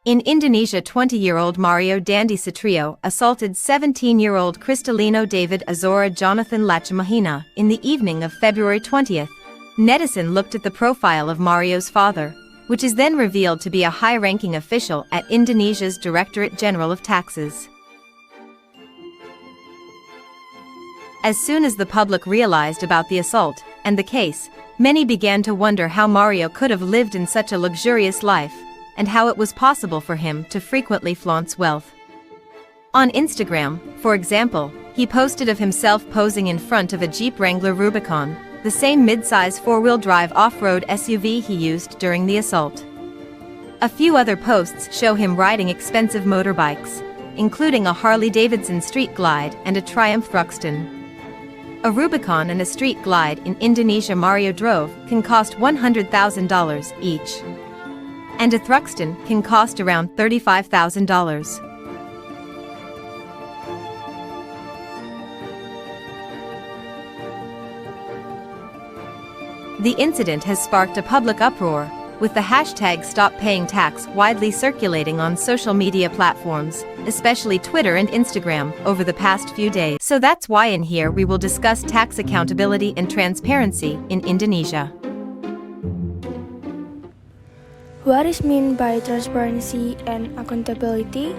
In Indonesia, 20-year-old Mario Dandi Satrio assaulted 17-year-old Cristalino David Azora Jonathan Lachamahina in the evening of February 20th. Netizen looked at the profile of Mario's father, which is then revealed to be a high-ranking official at Indonesia's Directorate General of Taxes. As soon as the public realized about the assault and the case, many began to wonder how Mario could have lived in such a luxurious life, and how it was possible for him to frequently flaunt wealth. On Instagram, for example, he posted of himself posing in front of a Jeep Wrangler Rubicon, the same mid-size four-wheel drive off-road SUV he used during the assault. A few other posts show him riding expensive motorbikes, including a Harley-Davidson Street Glide and a Triumph Thruxton. A Rubicon and a Street Glide in Indonesia Mario drove can cost $100,000 each. And a Thruxton can cost around $35,000. The incident has sparked a public uproar, with the hashtag #StopPayingTax widely circulating on social media platforms, especially Twitter and Instagram, over the past few days. So that's why in here we will discuss tax accountability and transparency in Indonesia. What is meant by transparency and accountability?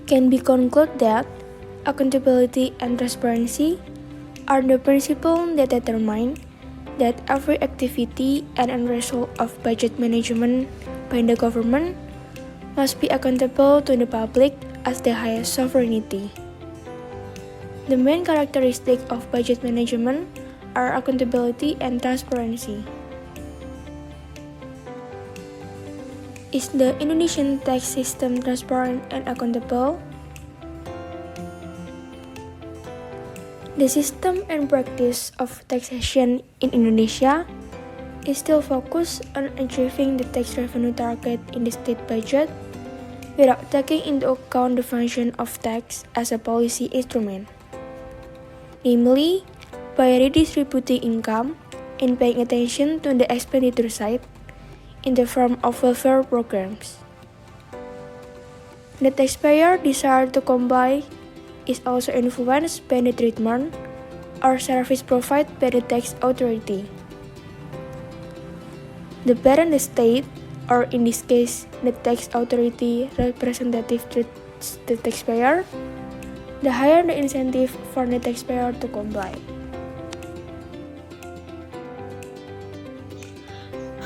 Can we conclude that accountability and transparency are the principles that determine that every activity and result of budget management by the government must be accountable to the public as the highest sovereignty. The main characteristics of budget management are accountability and transparency. Is the Indonesian tax system transparent and accountable? The system and practice of taxation in Indonesia is still focused on achieving the tax revenue target in the state budget without taking into account the function of tax as a policy instrument, namely by redistributing income and paying attention to the expenditure side in the form of welfare programs. The taxpayer desire to comply is also influenced by the treatment or service provided by the tax authority. The better the state, or in this case, the tax authority representative treats the taxpayer, the higher the incentive for the taxpayer to comply.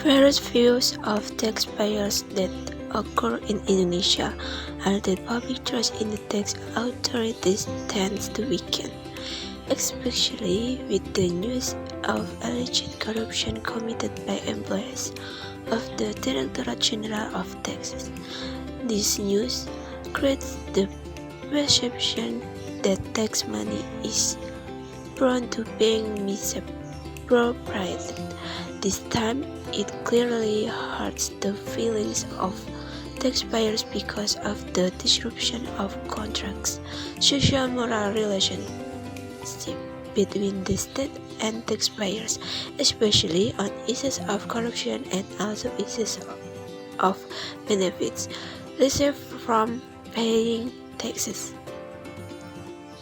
Various views of taxpayers that occur in Indonesia are that public trust in the tax authorities tends to weaken, especially with the news of alleged corruption committed by employees of the Directorate General of Taxes. This news creates the perception that tax money is prone to being misappropriated. This time, it clearly hurts the feelings of taxpayers because of the disruption of contracts, social moral relationship between the state and taxpayers, especially on issues of corruption and also issues of benefits received from paying taxes.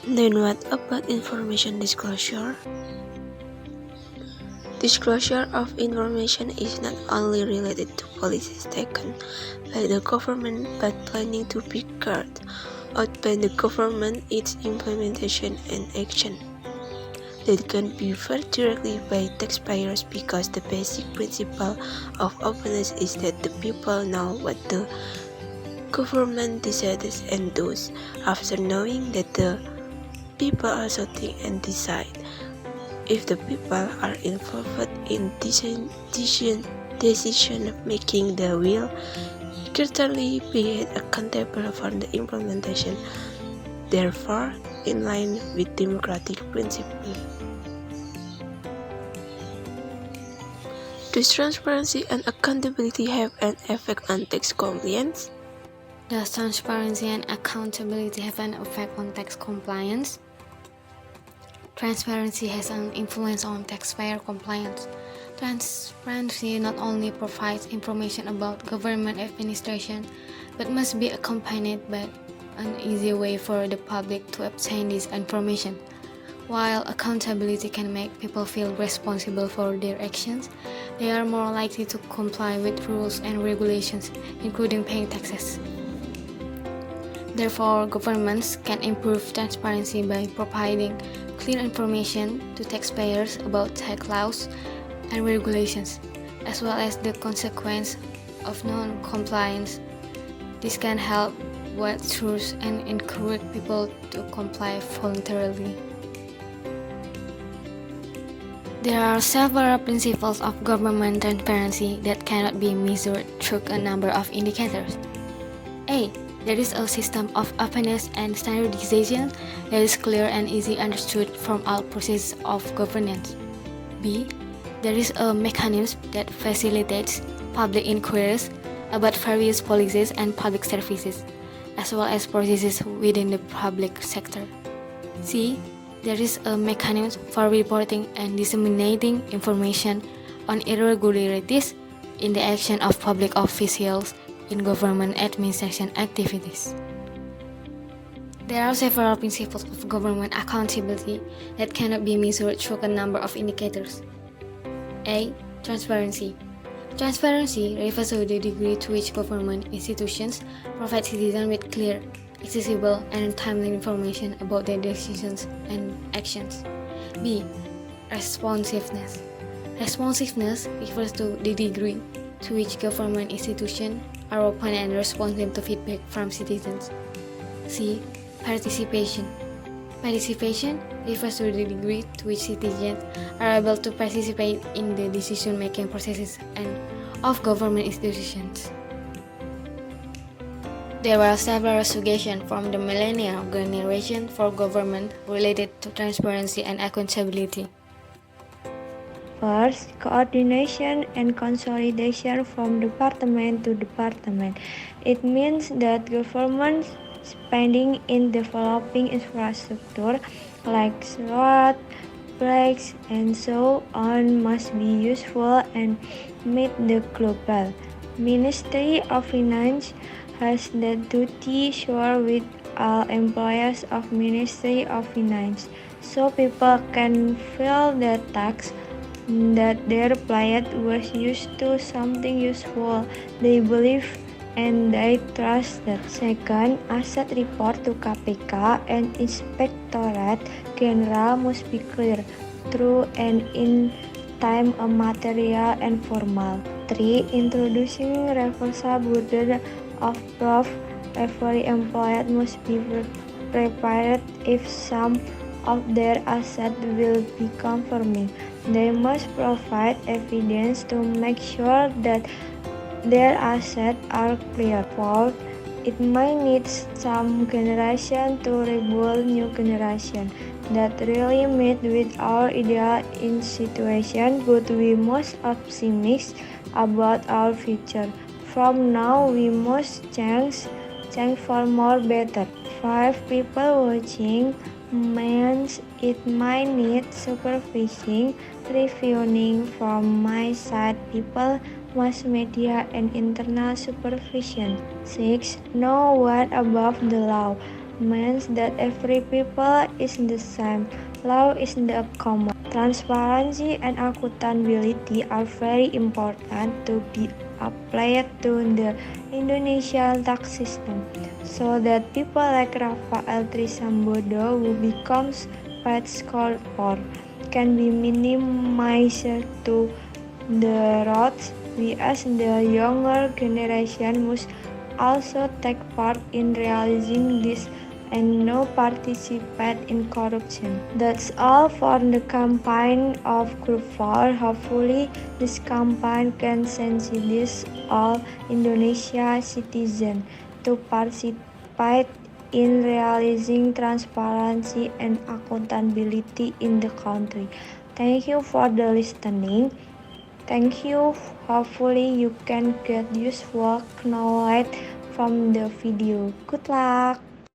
Then what about information disclosure? Disclosure of information is not only related to policies taken by the government but planning to be carried out by the government, its implementation and action. That can be felt directly by taxpayers because the basic principle of openness is that the people know what the government decides and does, after knowing that the people also think and decide. If the people are involved in decision making, they will certainly be accountable for the implementation, therefore in line with democratic principles. Does transparency and accountability have an effect on tax compliance? Does transparency and accountability have an effect on tax compliance? Transparency has an influence on taxpayer compliance. Transparency not only provides information about government administration, but must be accompanied by an easy way for the public to obtain this information. While accountability can make people feel responsible for their actions, they are more likely to comply with rules and regulations, including paying taxes. Therefore, governments can improve transparency by providing clear information to taxpayers about tax laws and regulations, as well as the consequence of non-compliance. This can help widen trust and encourage people to comply voluntarily. There are several principles of government transparency that cannot be measured through a number of indicators. A. There is a system of openness and standardization that is clear and easy understood from all processes of governance. B. There is a mechanism that facilitates public inquiries about various policies and public services, as well as processes within the public sector. C. There is a mechanism for reporting and disseminating information on irregularities in the action of public officials in government administration activities. There are several principles of government accountability that cannot be measured through a number of indicators. A. Transparency. Transparency refers to the degree to which government institutions provide citizens with clear, accessible, and timely information about their decisions and actions. B. Responsiveness. Responsiveness refers to the degree to which government institutions are open and responsive to feedback from citizens. C. Participation. Participation refers to the degree to which citizens are able to participate in the decision-making processes and of government institutions. There were several suggestions from the millennial generation for government related to transparency and accountability. First, coordination and consolidation from department to department. It means that government spending in developing infrastructure like roads, bridges, and so on must be useful and meet the global. Ministry of Finance has the duty share with all employees of Ministry of Finance, so people can feel the tax that their paid was used to something useful they believe and they trusted. Second, asset report to KPK and Inspectorate General must be clear, true, and in time material and formal. 3. Introducing reversal burden of proof. Every employee must be prepared if some of their assets will be confirming. They must provide evidence to make sure that their assets are clear. 4. It might need some generation to rebuild new generation. That really meet with our ideal in situation, but we must optimistic about our future. From now we must change for more better. 5. People watching means it might need supervising, reviewing from my side, people, mass media, and internal supervision. 6. No one above the law means that every people is the same. Law is the common. Transparency and accountability are very important to be applied to the Indonesian tax system, so that people like Rafael Trisambodo, who becomes paid score for, can be minimized to the roads. We as the younger generation must also take part in realizing this and no participate in corruption. That's all for the campaign of Group 4. Hopefully this campaign can sensitize all Indonesia citizens to participate in realizing transparency and accountability in the country. Thank you for the listening. Thank you. Hopefully you can get useful knowledge from the video. Good luck.